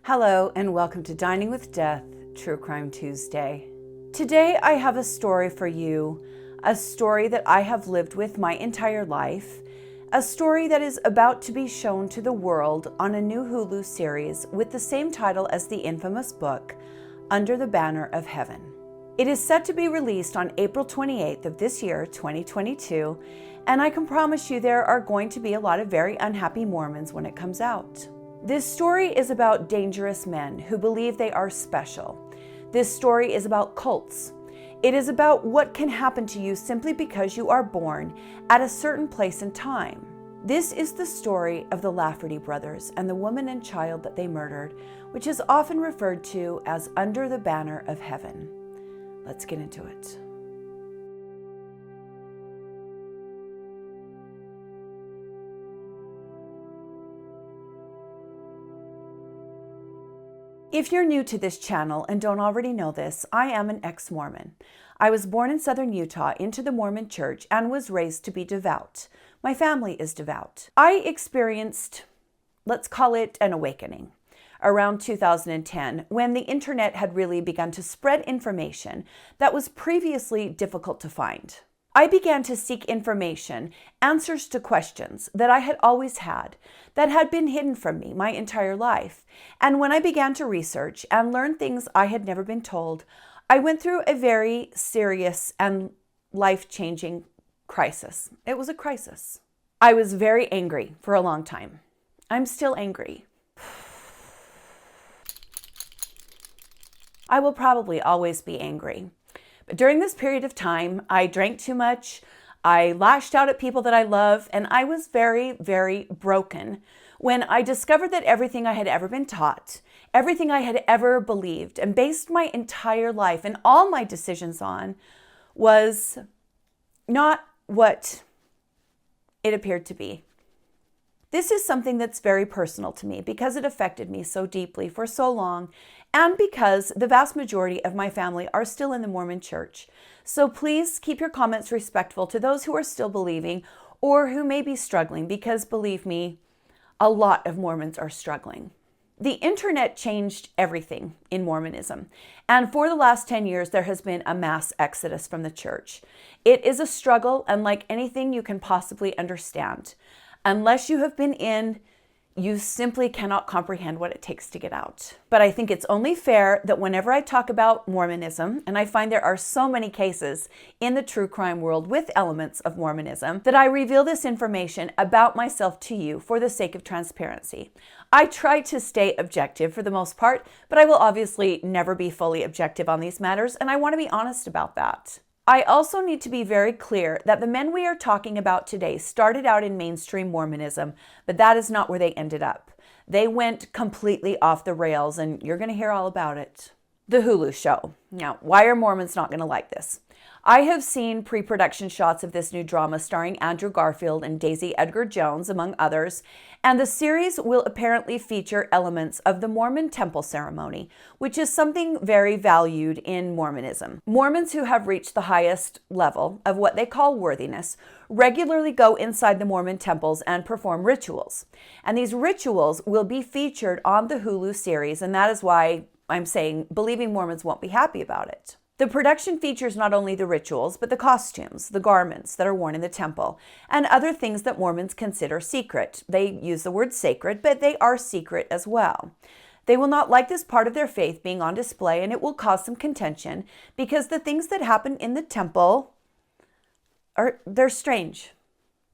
Hello and welcome to Dining with Death, True Crime Tuesday. Today I have a story for you, a story that I have lived with my entire life, a story that is about to be shown to the world on a new Hulu series with the same title as the infamous book, Under the Banner of Heaven. It is set to be released on April 28th of this year, 2022, and I can promise you there are going to be a lot of very unhappy Mormons when it comes out. This story is about dangerous men who believe they are special. This story is about cults. It is about what can happen to you simply because you are born at a certain place and time. This is the story of the Lafferty Brothers and the woman and child that they murdered, which is often referred to as Under the Banner of Heaven. Let's get into it. If you're new to this channel and don't already know this, I am an ex-Mormon. I was born in southern Utah into the Mormon church and was raised to be devout. My family is devout. I experienced, let's call it an awakening, around 2010 when the internet had really begun to spread information that was previously difficult to find. I began to seek information, answers to questions that I had always had, that had been hidden from me my entire life. And when I began to research and learn things I had never been told, I went through a very serious and life-changing crisis. It was a crisis. I was very angry for a long time. I'm still angry. I will probably always be angry. But during this period of time, I drank too much, I lashed out at people that I love, and I was very, very broken when I discovered that everything I had ever been taught, everything I had ever believed, and based my entire life and all my decisions on was not what it appeared to be. This is something that's very personal to me because it affected me so deeply for so long, and because the vast majority of my family are still in the Mormon church. So please keep your comments respectful to those who are still believing or who may be struggling, because believe me, a lot of Mormons are struggling. The internet changed everything in Mormonism, and for the last 10 years there has been a mass exodus from the church. It is a struggle unlike anything you can possibly understand. Unless you have been in, you simply cannot comprehend what it takes to get out. But I think it's only fair that whenever I talk about Mormonism, and I find there are so many cases in the true crime world with elements of Mormonism, that I reveal this information about myself to you for the sake of transparency. I try to stay objective for the most part, but I will obviously never be fully objective on these matters, and I want to be honest about that. I also need to be very clear that the men we are talking about today started out in mainstream Mormonism, but that is not where they ended up. They went completely off the rails, and you're going to hear all about it. The Hulu show. Now, why are Mormons not going to like this? I have seen pre-production shots of this new drama starring Andrew Garfield and Daisy Edgar Jones, among others, and the series will apparently feature elements of the Mormon temple ceremony, which is something very valued in Mormonism. Mormons who have reached the highest level of what they call worthiness regularly go inside the Mormon temples and perform rituals. And these rituals will be featured on the Hulu series, and that is why I'm saying believing Mormons won't be happy about it. The production features not only the rituals, but the costumes, the garments that are worn in the temple, and other things that Mormons consider secret. They use the word sacred, but they are secret as well. They will not like this part of their faith being on display, and it will cause some contention because the things that happen in the temple they're strange.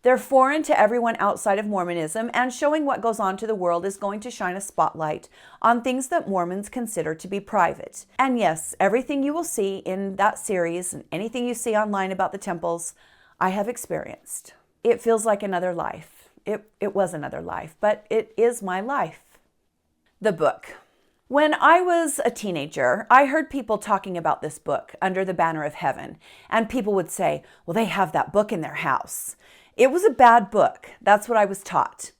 They're foreign to everyone outside of Mormonism, and showing what goes on to the world is going to shine a spotlight on things that Mormons consider to be private. And yes, everything you will see in that series and anything you see online about the temples, I have experienced. It feels like another life. It was another life, but it is my life. The book. When I was a teenager, I heard people talking about this book, Under the Banner of Heaven, and people would say, well, they have that book in their house. It was a bad book. That's what I was taught.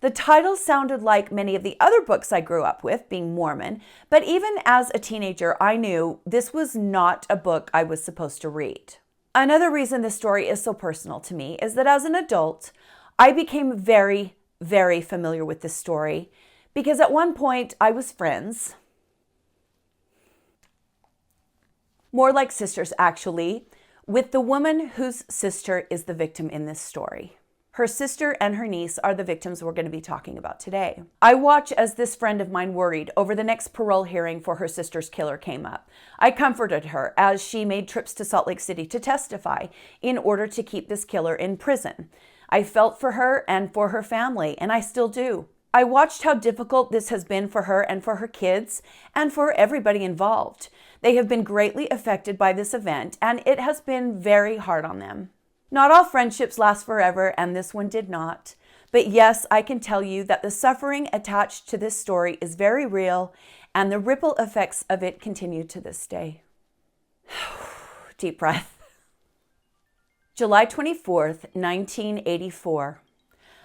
The title sounded like many of the other books I grew up with, being Mormon, but even as a teenager, I knew this was not a book I was supposed to read. Another reason this story is so personal to me is that as an adult, I became very, very familiar with this story because at one point I was friends, more like sisters actually, with the woman whose sister is the victim in this story. Her sister and her niece are the victims we're going to be talking about today. I watch as this friend of mine worried over the next parole hearing for her sister's killer came up. I comforted her as she made trips to Salt Lake City to testify in order to keep this killer in prison. I felt for her and for her family, and I still do. I watched how difficult this has been for her and for her kids and for everybody involved. They have been greatly affected by this event, and it has been very hard on them. Not all friendships last forever, and this one did not. But yes, I can tell you that the suffering attached to this story is very real, and the ripple effects of it continue to this day. Deep breath. July 24th, 1984.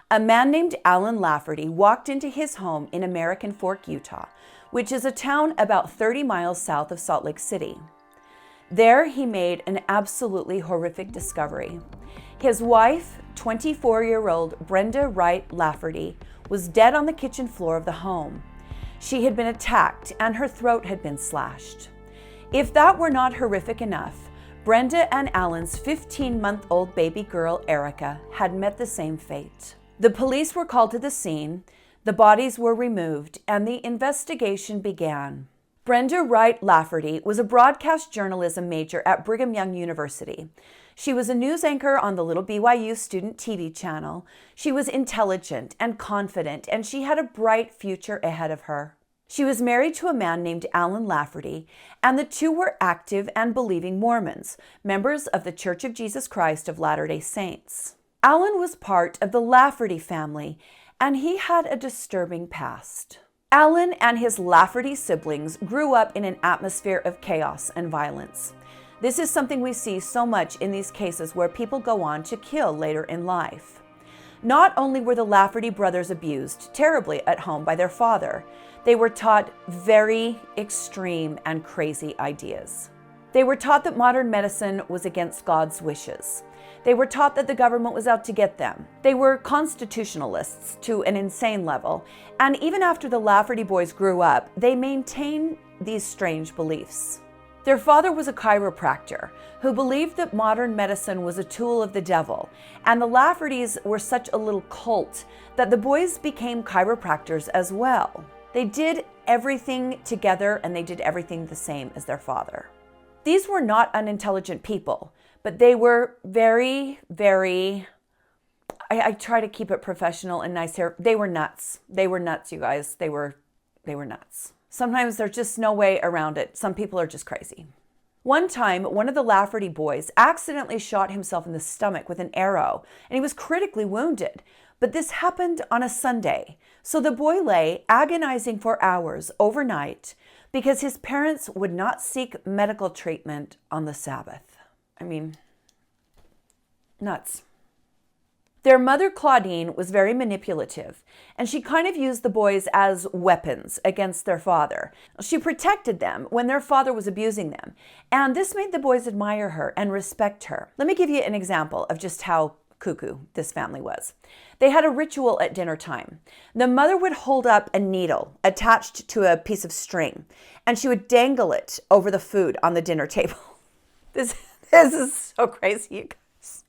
A man named Alan Lafferty walked into his home in American Fork, Utah, which is a town about 30 miles south of Salt Lake City. There, he made an absolutely horrific discovery. His wife, 24-year-old Brenda Wright Lafferty, was dead on the kitchen floor of the home. She had been attacked and her throat had been slashed. If that were not horrific enough, Brenda and Alan's 15-month-old baby girl, Erica, had met the same fate. The police were called to the scene, the bodies were removed, and the investigation began. Brenda Wright Lafferty was a broadcast journalism major at Brigham Young University. She was a news anchor on the little BYU student TV channel. She was intelligent and confident, and she had a bright future ahead of her. She was married to a man named Alan Lafferty, and the two were active and believing Mormons, members of the Church of Jesus Christ of Latter-day Saints. Alan was part of the Lafferty family, and he had a disturbing past. Alan and his Lafferty siblings grew up in an atmosphere of chaos and violence. This is something we see so much in these cases where people go on to kill later in life. Not only were the Lafferty brothers abused terribly at home by their father, they were taught very extreme and crazy ideas. They were taught that modern medicine was against God's wishes. They were taught that the government was out to get them. They were constitutionalists to an insane level, and even after the Lafferty boys grew up, they maintained these strange beliefs. Their father was a chiropractor who believed that modern medicine was a tool of the devil, and the Laffertys were such a little cult that the boys became chiropractors as well. They did everything together, and they did everything the same as their father. These were not unintelligent people, but they were very, I try to keep it professional and nice here. They were nuts. They were nuts, you guys. They were nuts. Sometimes there's just no way around it. Some people are just crazy. One time, one of the Lafferty boys accidentally shot himself in the stomach with an arrow, and he was critically wounded. But this happened on a Sunday, so the boy lay agonizing for hours overnight because his parents would not seek medical treatment on the Sabbath. I mean, nuts. Their mother, Claudine, was very manipulative, and she kind of used the boys as weapons against their father. She protected them when their father was abusing them, and this made the boys admire her and respect her. Let me give you an example of just how cuckoo this family was. They had a ritual at dinner time. The mother would hold up a needle attached to a piece of string, and she would dangle it over the food on the dinner table. This is so crazy, you guys.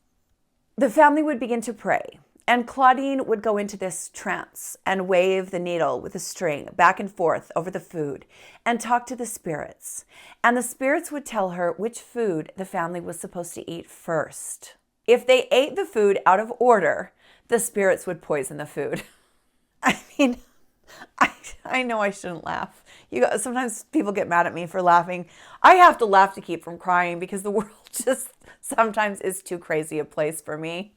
The family would begin to pray, and Claudine would go into this trance and wave the needle with a string back and forth over the food and talk to the spirits. And the spirits would tell her which food the family was supposed to eat first. If they ate the food out of order, the spirits would poison the food. I mean, I know I shouldn't laugh. Sometimes people get mad at me for laughing. I have to laugh to keep from crying because the world just sometimes is too crazy a place for me.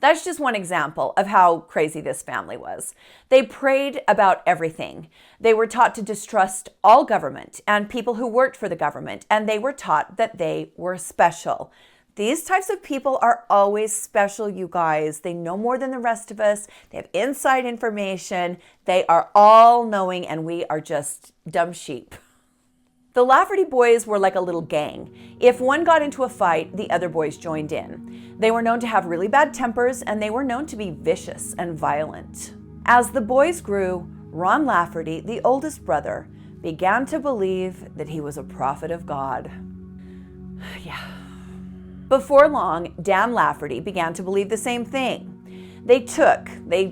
That's just one example of how crazy this family was. They prayed about everything. They were taught to distrust all government and people who worked for the government, and they were taught that they were special. These types of people are always special, you guys. They know more than the rest of us. They have inside information. They are all knowing, and we are just dumb sheep. The Lafferty boys were like a little gang. If one got into a fight, the other boys joined in. They were known to have really bad tempers, and they were known to be vicious and violent. As the boys grew, Ron Lafferty, the oldest brother, began to believe that he was a prophet of God. Yeah. Before long, Dan Lafferty began to believe the same thing. They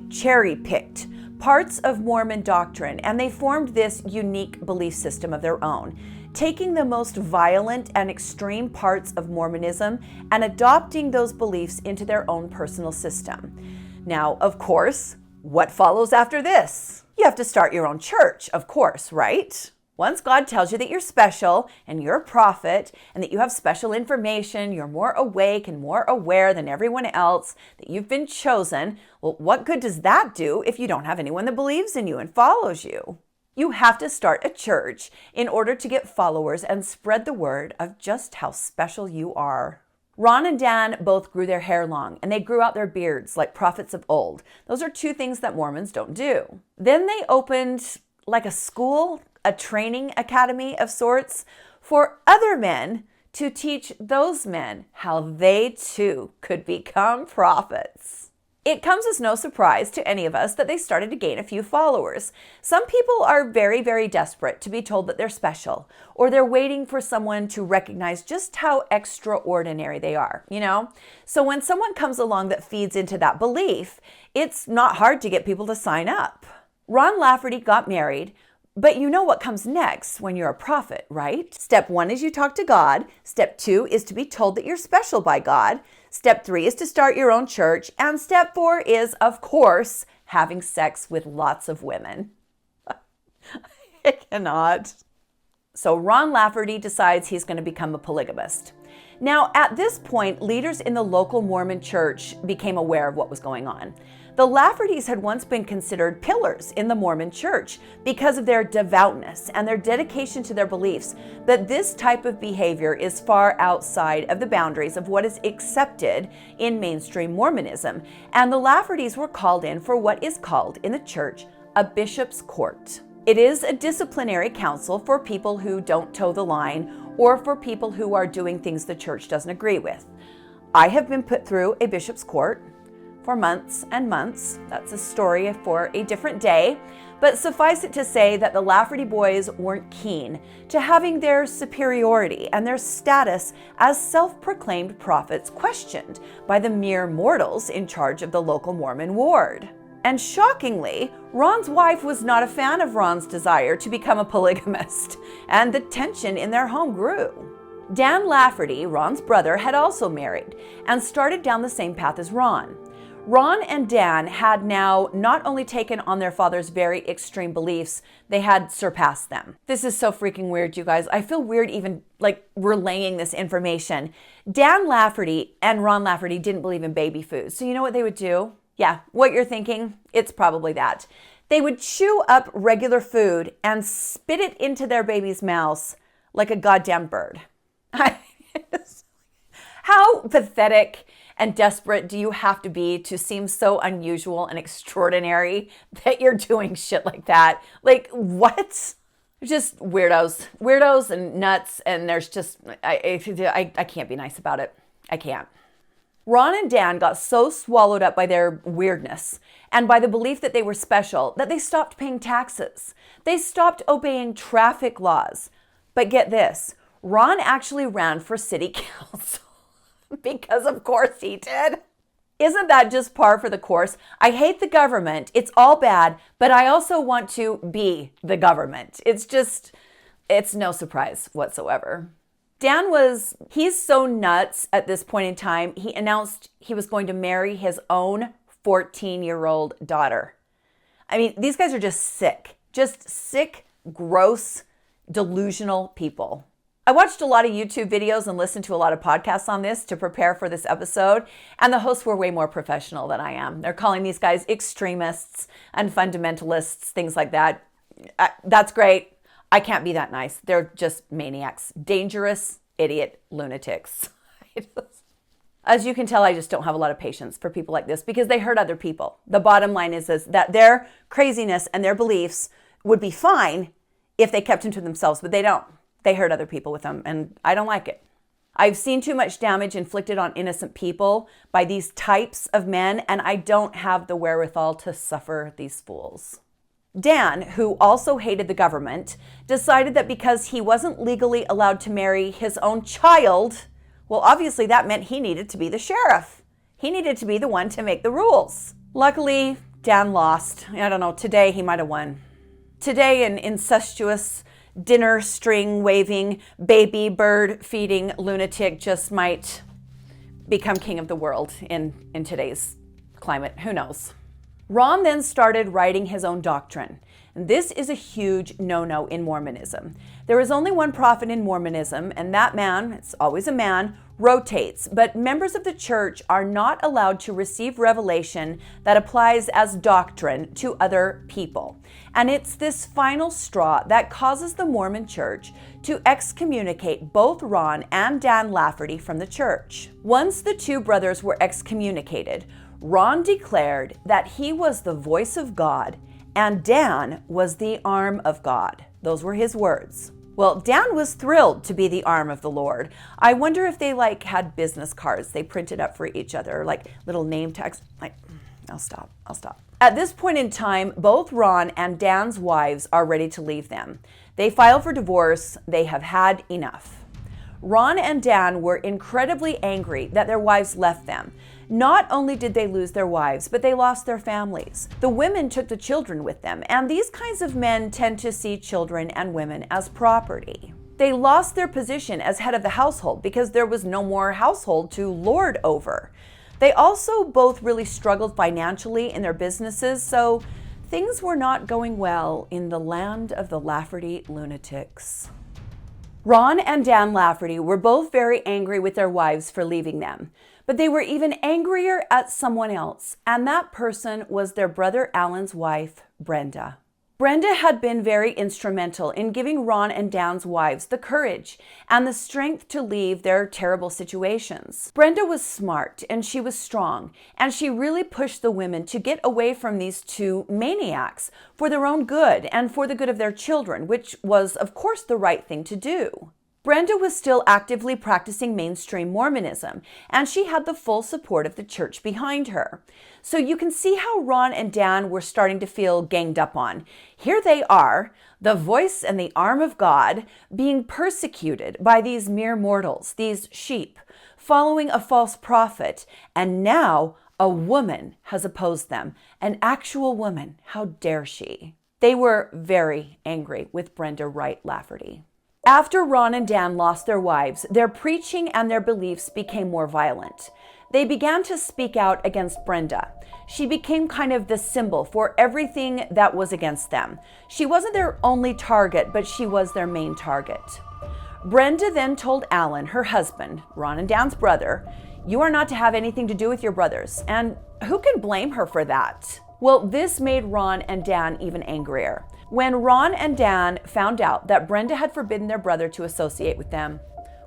cherry-picked parts of Mormon doctrine, and they formed this unique belief system of their own, taking the most violent and extreme parts of Mormonism and adopting those beliefs into their own personal system. Now, of course, what follows after this? You have to start your own church, of course, right? Once God tells you that you're special and you're a prophet and that you have special information, you're more awake and more aware than everyone else, that you've been chosen, well, what good does that do if you don't have anyone that believes in you and follows you? You have to start a church in order to get followers and spread the word of just how special you are. Ron and Dan both grew their hair long, and they grew out their beards like prophets of old. Those are two things that Mormons don't do. Then they opened like a school, a training academy of sorts, for other men to teach those men how they too could become prophets. It comes as no surprise to any of us that they started to gain a few followers. Some people are very, very desperate to be told that they're special, or they're waiting for someone to recognize just how extraordinary they are, you know? So when someone comes along that feeds into that belief, it's not hard to get people to sign up. Ron Lafferty got married, but you know what comes next when you're a prophet, right? Step 1 is you talk to God. Step 2 is to be told that you're special by God. Step 3 is to start your own church. And step 4 is, of course, having sex with lots of women. I cannot. So Ron Lafferty decides he's going to become a polygamist. Now, at this point, leaders in the local Mormon church became aware of what was going on. The Laffertys had once been considered pillars in the Mormon church because of their devoutness and their dedication to their beliefs, but this type of behavior is far outside of the boundaries of what is accepted in mainstream Mormonism, and the Laffertys were called in for what is called in the church a bishop's court. It is a disciplinary council for people who don't toe the line or for people who are doing things the church doesn't agree with. I have been put through a bishop's court for months and months. That's a story for a different day. But suffice it to say that the Lafferty boys weren't keen to having their superiority and their status as self-proclaimed prophets questioned by the mere mortals in charge of the local Mormon ward. And shockingly, Ron's wife was not a fan of Ron's desire to become a polygamist, and the tension in their home grew. Dan Lafferty, Ron's brother, had also married and started down the same path as Ron. Ron and Dan had now not only taken on their father's very extreme beliefs, they had surpassed them. This is so freaking weird, you guys. I feel weird even relaying this information. Dan Lafferty and Ron Lafferty didn't believe in baby food. So you know what they would do? Yeah, what you're thinking, it's probably that. They would chew up regular food and spit it into their baby's mouths like a goddamn bird. How pathetic and desperate do you have to be to seem so unusual and extraordinary that you're doing shit like that? Like, what? Just weirdos and nuts, and there's just, I can't be nice about it. I can't. Ron and Dan got so swallowed up by their weirdness and by the belief that they were special that they stopped paying taxes. They stopped obeying traffic laws. But get this, Ron actually ran for city council because of course he did. Isn't that just par for the course? I hate the government. It's all bad, but I also want to be the government. It's no surprise whatsoever. He's so nuts at this point in time, he announced he was going to marry his own 14-year-old daughter. I mean, these guys are just sick, gross, delusional people. I watched a lot of YouTube videos and listened to a lot of podcasts on this to prepare for this episode, and the hosts were way more professional than I am. They're calling these guys extremists and fundamentalists, things like that. That's great. I can't be that nice. They're just maniacs, dangerous, idiot lunatics. As you can tell, I just don't have a lot of patience for people like this because they hurt other people. The bottom line is that their craziness and their beliefs would be fine if they kept them to themselves, but they don't. They hurt other people with them, and I don't like it. I've seen too much damage inflicted on innocent people by these types of men, and I don't have the wherewithal to suffer these fools. Dan, who also hated the government, decided that because he wasn't legally allowed to marry his own child, well, obviously that meant he needed to be the sheriff. He needed to be the one to make the rules. Luckily, Dan lost. I don't know, today he might have won. Today, an incestuous, dinner string waving, baby bird feeding lunatic just might become king of the world in today's climate. Who knows? Ron then started writing his own doctrine. And this is a huge no-no in Mormonism. There is only one prophet in Mormonism, and that man, it's always a man, rotates. But members of the church are not allowed to receive revelation that applies as doctrine to other people. And it's this final straw that causes the Mormon church to excommunicate both Ron and Dan Lafferty from the church. Once the two brothers were excommunicated, Ron declared that he was the voice of God and Dan was the arm of God. Those were his words. Well, Dan was thrilled to be the arm of the Lord. I wonder if they had business cards they printed up for each other, like little name tags. I'll stop. At this point in time, both Ron and Dan's wives are ready to leave them. They filed for divorce. They have had enough. Ron and Dan were incredibly angry that their wives left them. Not only did they lose their wives, but they lost their families. The women took the children with them, and these kinds of men tend to see children and women as property. They lost their position as head of the household because there was no more household to lord over. They also both really struggled financially in their businesses, so things were not going well in the land of the Lafferty lunatics. Ron and Dan Lafferty were both very angry with their wives for leaving them. But they were even angrier at someone else, and that person was their brother Alan's wife, Brenda. Brenda had been very instrumental in giving Ron and Dan's wives the courage and the strength to leave their terrible situations. Brenda was smart and she was strong, and she really pushed the women to get away from these two maniacs for their own good and for the good of their children, which was, of course, the right thing to do. Brenda was still actively practicing mainstream Mormonism, and she had the full support of the church behind her. So you can see how Ron and Dan were starting to feel ganged up on. Here they are, the voice and the arm of God, being persecuted by these mere mortals, these sheep, following a false prophet, and now a woman has opposed them, an actual woman. How dare she? They were very angry with Brenda Wright Lafferty. After Ron and Dan lost their wives, their preaching and their beliefs became more violent. They began to speak out against Brenda. She became kind of the symbol for everything that was against them. She wasn't their only target, but she was their main target. Brenda then told Alan, her husband, Ron and Dan's brother, "You are not to have anything to do with your brothers." And who can blame her for that? Well, this made Ron and Dan even angrier. When Ron and Dan found out that Brenda had forbidden their brother to associate with them,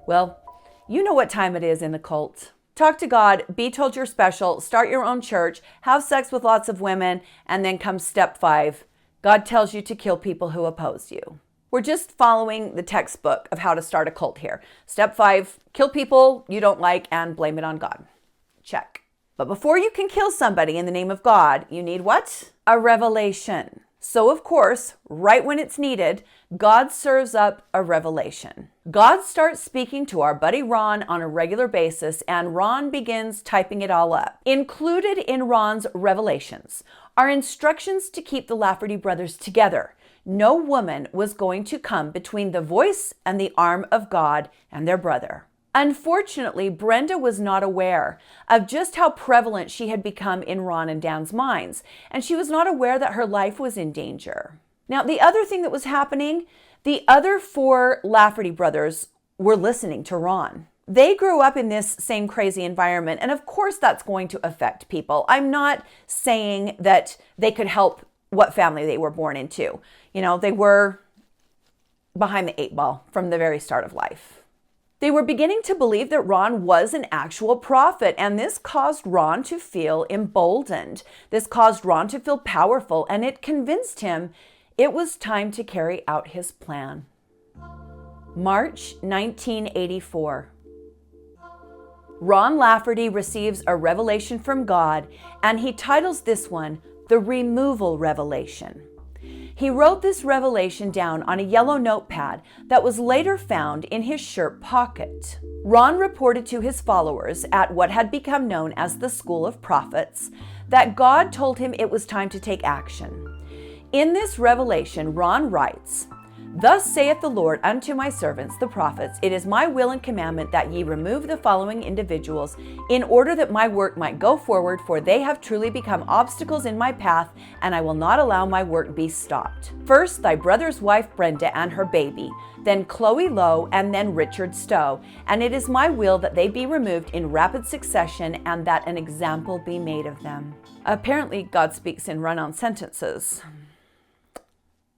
well, you know what time it is in the cult. Talk to God, be told you're special, start your own church, have sex with lots of women, and then comes step 5. God tells you to kill people who oppose you. We're just following the textbook of how to start a cult here. Step 5, kill people you don't like and blame it on God. Check. But before you can kill somebody in the name of God, you need what? A revelation. So, of course, right when it's needed, God serves up a revelation. God starts speaking to our buddy Ron on a regular basis, and Ron begins typing it all up. Included in Ron's revelations are instructions to keep the Lafferty brothers together. No woman was going to come between the voice and the arm of God and their brother. Unfortunately, Brenda was not aware of just how prevalent she had become in Ron and Dan's minds, and she was not aware that her life was in danger. Now, the other thing that was happening, the other 4 Lafferty brothers were listening to Ron. They grew up in this same crazy environment, and of course that's going to affect people. I'm not saying that they could help what family they were born into. They were behind the 8 ball from the very start of life. They were beginning to believe that Ron was an actual prophet, and this caused Ron to feel emboldened. This caused Ron to feel powerful, and it convinced him it was time to carry out his plan. March 1984. Ron Lafferty receives a revelation from God, and he titles this one, The Removal Revelation. He wrote this revelation down on a yellow notepad that was later found in his shirt pocket. Ron reported to his followers at what had become known as the School of Prophets that God told him it was time to take action. In this revelation, Ron writes, "Thus saith the Lord unto my servants, the prophets, it is my will and commandment that ye remove the following individuals in order that my work might go forward, for they have truly become obstacles in my path, and I will not allow my work be stopped. First, thy brother's wife Brenda and her baby, then Chloe Lowe, and then Richard Stowe. And it is my will that they be removed in rapid succession and that an example be made of them." Apparently, God speaks in run-on sentences.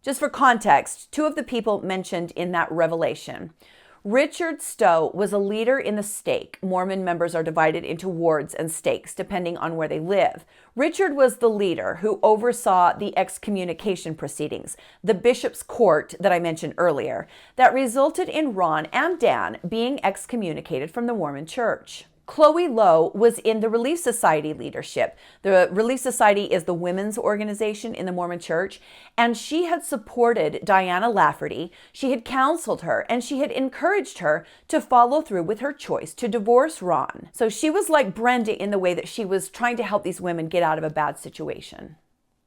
Just for context, two of the people mentioned in that revelation. Richard Stowe was a leader in the stake. Mormon members are divided into wards and stakes depending on where they live. Richard was the leader who oversaw the excommunication proceedings, the bishop's court that I mentioned earlier, that resulted in Ron and Dan being excommunicated from the Mormon Church. Chloe Lowe was in the Relief Society leadership. The Relief Society is the women's organization in the Mormon Church, and she had supported Diana Lafferty. She had counseled her, and she had encouraged her to follow through with her choice to divorce Ron. So she was like Brenda in the way that she was trying to help these women get out of a bad situation.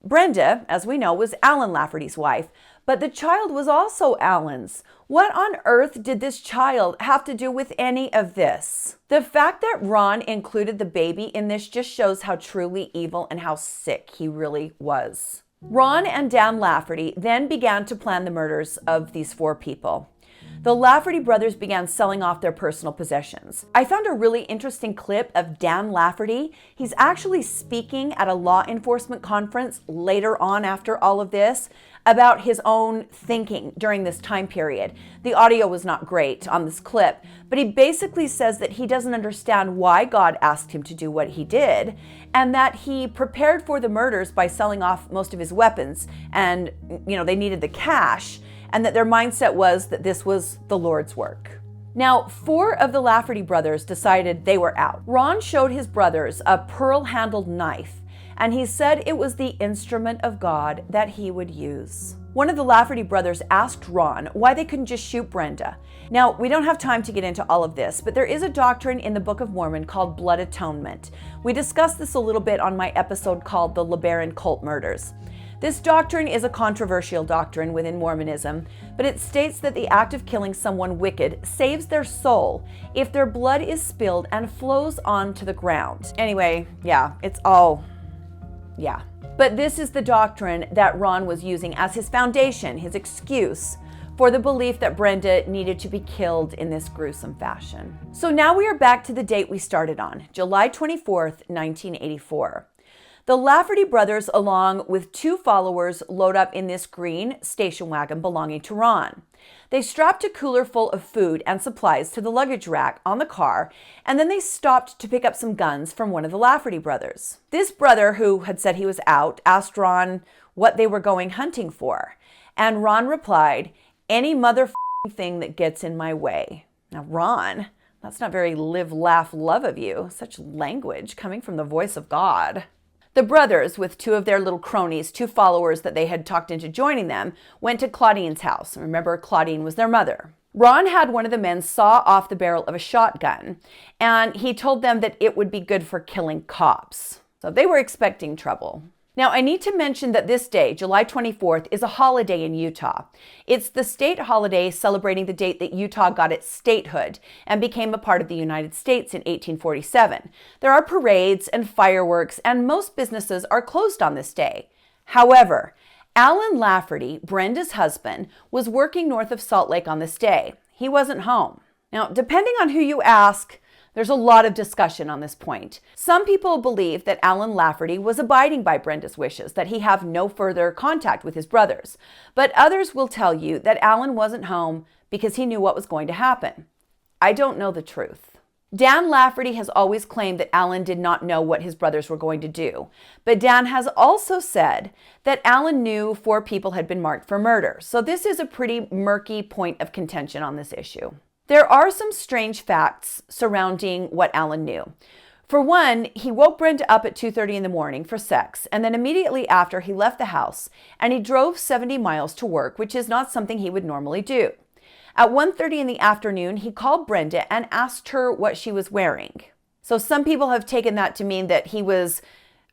Brenda, as we know, was Alan Lafferty's wife, but the child was also Alan's. What on earth did this child have to do with any of this? The fact that Ron included the baby in this just shows how truly evil and how sick he really was. Ron and Dan Lafferty then began to plan the murders of these four people. The Lafferty brothers began selling off their personal possessions. I found a really interesting clip of Dan Lafferty. He's actually speaking at a law enforcement conference later on after all of this about his own thinking during this time period. The audio was not great on this clip, but he basically says that he doesn't understand why God asked him to do what he did, and that he prepared for the murders by selling off most of his weapons, and they needed the cash, and that their mindset was that this was the Lord's work. Now, 4 of the Lafferty brothers decided they were out. Ron showed his brothers a pearl-handled knife, and he said it was the instrument of God that he would use. One of the Lafferty brothers asked Ron why they couldn't just shoot Brenda. Now, we don't have time to get into all of this, but there is a doctrine in the Book of Mormon called blood atonement. We discussed this a little bit on my episode called the LeBaron Cult Murders. This doctrine is a controversial doctrine within Mormonism, but it states that the act of killing someone wicked saves their soul if their blood is spilled and flows onto the ground. Anyway, But this is the doctrine that Ron was using as his foundation, his excuse for the belief that Brenda needed to be killed in this gruesome fashion. So now we are back to the date we started on, July 24th, 1984. The Lafferty brothers, along with 2 followers, load up in this green station wagon belonging to Ron. They strapped a cooler full of food and supplies to the luggage rack on the car, and then they stopped to pick up some guns from one of the Lafferty brothers. This brother, who had said he was out, asked Ron what they were going hunting for, and Ron replied, "Any motherfucking thing that gets in my way." Now, Ron, that's not very live, laugh, love of you. Such language coming from the voice of God. The brothers, with 2 of their little cronies, 2 followers that they had talked into joining them, went to Claudine's house. Remember, Claudine was their mother. Ron had one of the men saw off the barrel of a shotgun, and he told them that it would be good for killing cops. So they were expecting trouble. Now, I need to mention that this day, July 24th, is a holiday in Utah. It's the state holiday celebrating the date that Utah got its statehood and became a part of the United States in 1847. There are parades and fireworks, and most businesses are closed on this day. However, Alan Lafferty, Brenda's husband, was working north of Salt Lake on this day. He wasn't home. Now, depending on who you ask, there's a lot of discussion on this point. Some people believe that Alan Lafferty was abiding by Brenda's wishes, that he have no further contact with his brothers. But others will tell you that Alan wasn't home because he knew what was going to happen. I don't know the truth. Dan Lafferty has always claimed that Alan did not know what his brothers were going to do. But Dan has also said that Alan knew 4 people had been marked for murder. So this is a pretty murky point of contention on this issue. There are some strange facts surrounding what Alan knew. For one, he woke Brenda up at 2:30 in the morning for sex, and then immediately after he left the house, and he drove 70 miles to work, which is not something he would normally do. At 1:30 in the afternoon, he called Brenda and asked her what she was wearing. So some people have taken that to mean that he was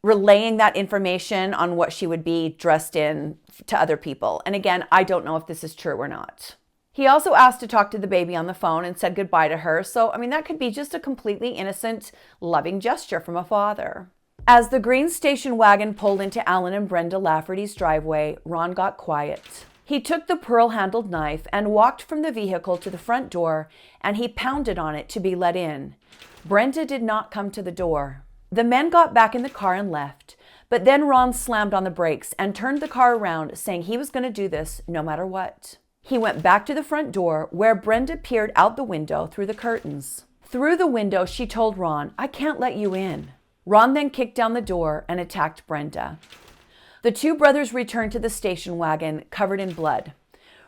relaying that information on what she would be dressed in to other people. And again, I don't know if this is true or not. He also asked to talk to the baby on the phone and said goodbye to her. So, that could be just a completely innocent, loving gesture from a father. As the green station wagon pulled into Alan and Brenda Lafferty's driveway, Ron got quiet. He took the pearl-handled knife and walked from the vehicle to the front door, and he pounded on it to be let in. Brenda did not come to the door. The men got back in the car and left, but then Ron slammed on the brakes and turned the car around, saying he was going to do this no matter what. He went back to the front door, where Brenda peered out the window through the curtains. Through the window, she told Ron, "I can't let you in." Ron then kicked down the door and attacked Brenda. The two brothers returned to the station wagon, covered in blood.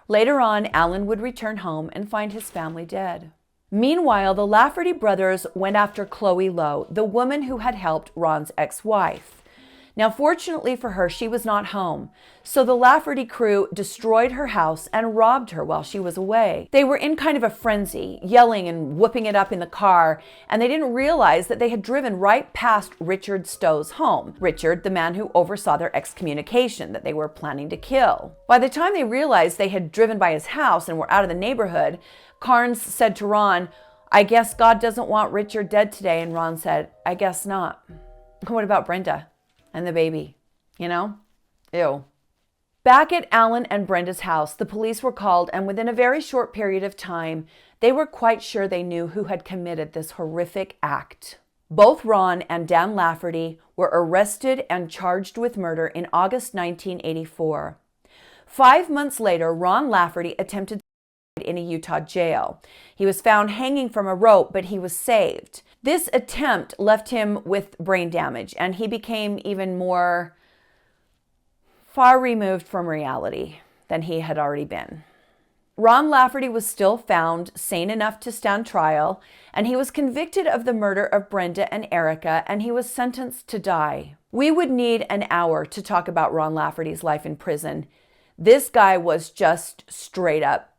Later on, Alan would return home and find his family dead. Meanwhile, the Lafferty brothers went after Chloe Lowe, the woman who had helped Ron's ex-wife. Now, fortunately for her, she was not home, so the Lafferty crew destroyed her house and robbed her while she was away. They were in kind of a frenzy, yelling and whooping it up in the car, and they didn't realize that they had driven right past Richard Stowe's home. Richard, the man who oversaw their excommunication that they were planning to kill. By the time they realized they had driven by his house and were out of the neighborhood, Carnes said to Ron, "I guess God doesn't want Richard dead today." And Ron said, "I guess not." What about Brenda and the baby? Ew. Back at Alan and Brenda's house, the police were called, and within a very short period of time, they were quite sure they knew who had committed this horrific act. Both Ron and Dan Lafferty were arrested and charged with murder in August 1984. 5 months later, Ron Lafferty attempted in a Utah jail. He was found hanging from a rope, but he was saved. This attempt left him with brain damage, and he became even more far removed from reality than he had already been. Ron Lafferty was still found sane enough to stand trial, and he was convicted of the murder of Brenda and Erica, and he was sentenced to die. We would need an hour to talk about Ron Lafferty's life in prison. This guy was just straight up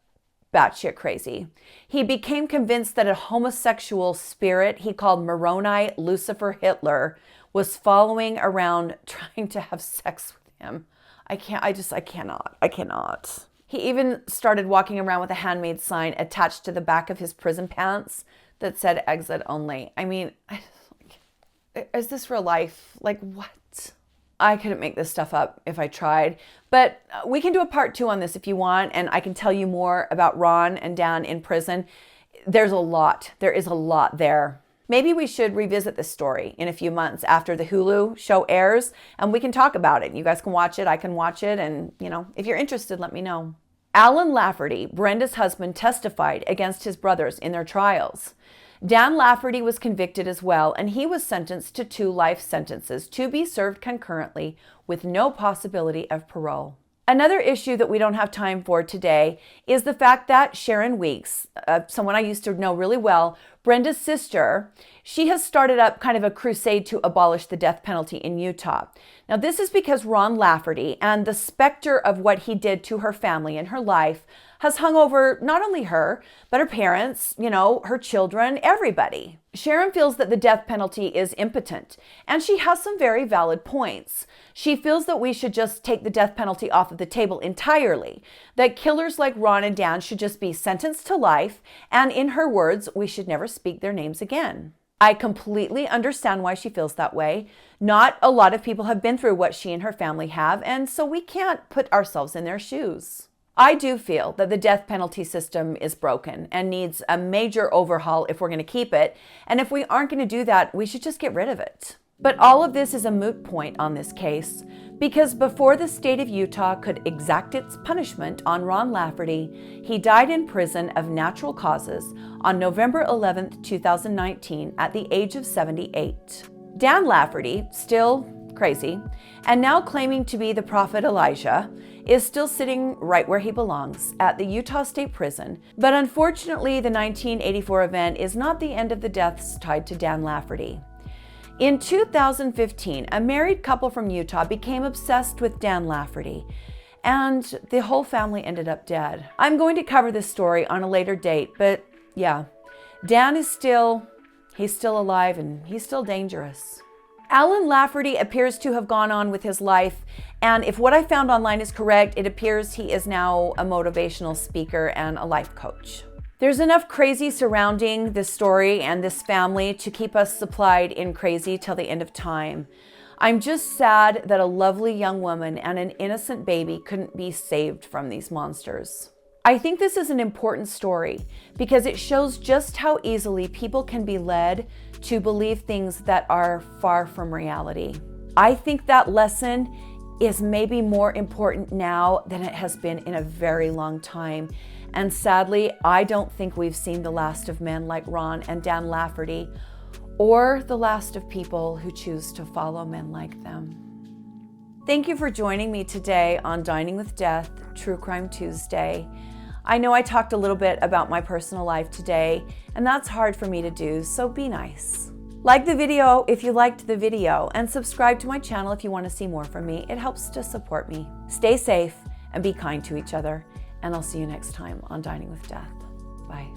batshit crazy. He became convinced that a homosexual spirit he called Moroni Lucifer Hitler was following around trying to have sex with him. I cannot. He even started walking around with a handmade sign attached to the back of his prison pants that said "exit only." Is this real life? What? I couldn't make this stuff up if I tried, but we can do a part 2 on this if you want, and I can tell you more about Ron and Dan in prison. There is a lot there. Maybe we should revisit this story in a few months after the Hulu show airs, and we can talk about it. You guys can watch it, I can watch it, and if you're interested, let me know. Alan Lafferty, Brenda's husband, testified against his brothers in their trials. Dan Lafferty was convicted as well, and he was sentenced to 2 life sentences to be served concurrently with no possibility of parole. Another issue that we don't have time for today is the fact that Sharon Weeks, someone I used to know really well, Brenda's sister, she has started up kind of a crusade to abolish the death penalty in Utah. Now, this is because Ron Lafferty and the specter of what he did to her family and her life has hung over not only her, but her parents, her children, everybody. Sharon feels that the death penalty is impotent, and she has some very valid points. She feels that we should just take the death penalty off of the table entirely, that killers like Ron and Dan should just be sentenced to life, and in her words, we should never speak their names again. I completely understand why she feels that way. Not a lot of people have been through what she and her family have, and so we can't put ourselves in their shoes. I do feel that the death penalty system is broken and needs a major overhaul if we're going to keep it. And if we aren't going to do that, we should just get rid of it. But all of this is a moot point on this case, because before the state of Utah could exact its punishment on Ron Lafferty, he died in prison of natural causes on November 11th, 2019 at the age of 78. Dan Lafferty, still crazy, and now claiming to be the prophet Elijah, is still sitting right where he belongs, at the Utah State Prison. But unfortunately, the 1984 event is not the end of the deaths tied to Dan Lafferty. In 2015, a married couple from Utah became obsessed with Dan Lafferty, and the whole family ended up dead. I'm going to cover this story on a later date, but yeah, Dan is still alive and he's still dangerous. Alan Lafferty appears to have gone on with his life, and if what I found online is correct, it appears he is now a motivational speaker and a life coach. There's enough crazy surrounding this story and this family to keep us supplied in crazy till the end of time. I'm just sad that a lovely young woman and an innocent baby couldn't be saved from these monsters. I think this is an important story because it shows just how easily people can be led to believe things that are far from reality. I think that lesson is maybe more important now than it has been in a very long time. And sadly, I don't think we've seen the last of men like Ron and Dan Lafferty, or the last of people who choose to follow men like them. Thank you for joining me today on Dining with Death, True Crime Tuesday. I know I talked a little bit about my personal life today, and that's hard for me to do, so be nice. Like the video if you liked the video, and subscribe to my channel if you want to see more from me. It helps to support me. Stay safe and be kind to each other, and I'll see you next time on Dining with Death. Bye.